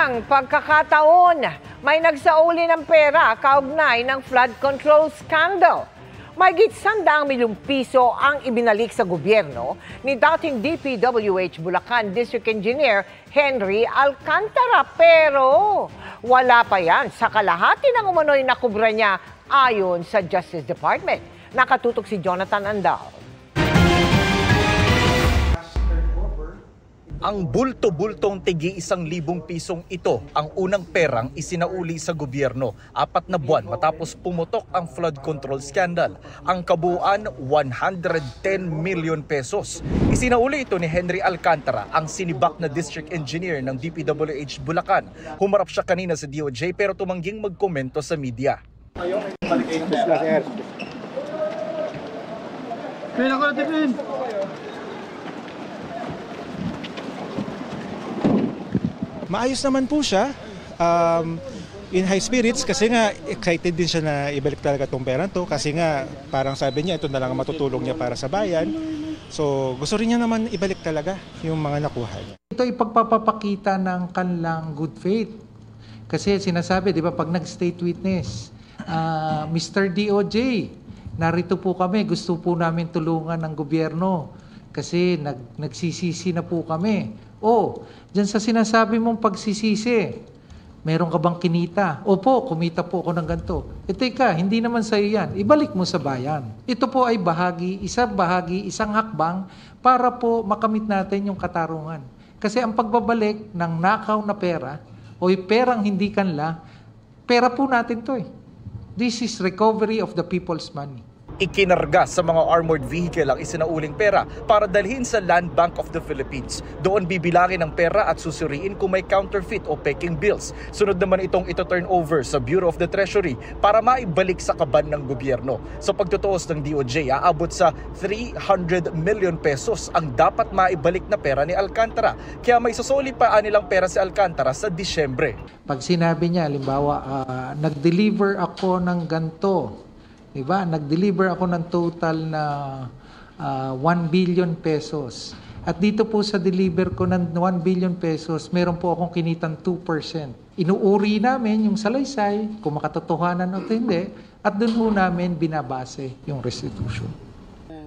unang pagkakataon, may nagsauli ng pera kaugnay ng flood control scandal. Mahigit 100 milyong piso ang ibinalik sa gobyerno ni dating DPWH Bulacan District Engineer Henry Alcantara. Pero wala pa yan sa kalahati ng umano'y nakubra niya ayon sa Justice Department. Nakatutok si Jonathan Andal. Ang bulto-bultong tig-1,000 pisong ito ang unang perang isinauli sa gobyerno 4 na buwan matapos pumutok ang flood control scandal. Ang kabuuan, 110 million pesos. Isinauli ito ni Henry Alcantara, ang sinibak na district engineer ng DPWH Bulacan. Humarap siya kanina sa DOJ pero tumangging magkomento sa media. Maayos naman po siya, in high spirits kasi nga excited din siya na ibalik talaga itong pera to kasi nga parang sabi niya ito na lang ang matutulong niya para sa bayan. So gusto rin niya naman ibalik talaga yung mga nakuha niya. Ito ay pagpapakita ng kanilang good faith. Kasi sinasabi, di ba, pag nag-state witness, Mr. DOJ, narito po kami, gusto po namin tulungan ng gobyerno kasi nagsisisi na po kami. Diyan sa sinasabi mong pagsisisi, meron ka bang kinita? Opo, kumita po ako ng ganito. Teka, hindi naman sa'yo yan. Ibalik mo sa bayan. Ito po ay isang hakbang para po makamit natin yung katarungan. Kasi ang pagbabalik ng nakaw na pera o perang hindi kanla, pera po natin to eh. This is recovery of the people's money. Ikinarga sa mga armored vehicle ang isinauling pera para dalhin sa Land Bank of the Philippines. Doon bibilangin ang pera at susuriin kung may counterfeit o peking bills. Sunod naman itong ito-turn over sa Bureau of the Treasury para maibalik sa kaban ng gobyerno. Sa pagtutuos ng DOJ, aabot sa 300 million pesos ang dapat maibalik na pera ni Alcantara. Kaya may susuli pa nilang pera si Alcantara sa Disyembre. Pag sinabi niya, halimbawa, nag-deliver ako ng ganito, diba? Nag-deliver ako ng total na 1 billion pesos. At dito po sa deliver ko ng 1 billion pesos, meron po akong kinitang 2%. Inuuri namin yung salaysay, kung makatotohanan o hindi, at doon po namin binabase yung restitution.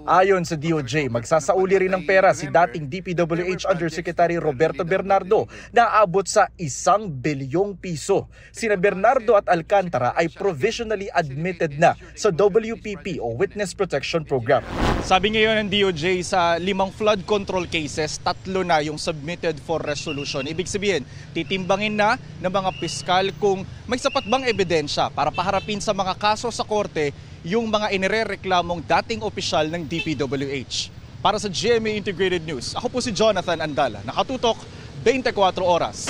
Ayon sa DOJ, magsasauli rin ng pera si dating DPWH Undersecretary Roberto Bernardo na aabot sa 1 bilyong piso. Sina Bernardo at Alcantara ay provisionally admitted na sa WPP o Witness Protection Program. Sabi ngayon ng DOJ sa 5 flood control cases, 3 na yung submitted for resolution. Ibig sabihin, titimbangin na ng mga piskal kung may sapat bang ebidensya para paharapin sa mga kaso sa korte yung mga inirereklamong dating opisyal ng DPWH. Para sa GMA Integrated News, ako po si Jonathan Andala. Nakatutok, 24 oras.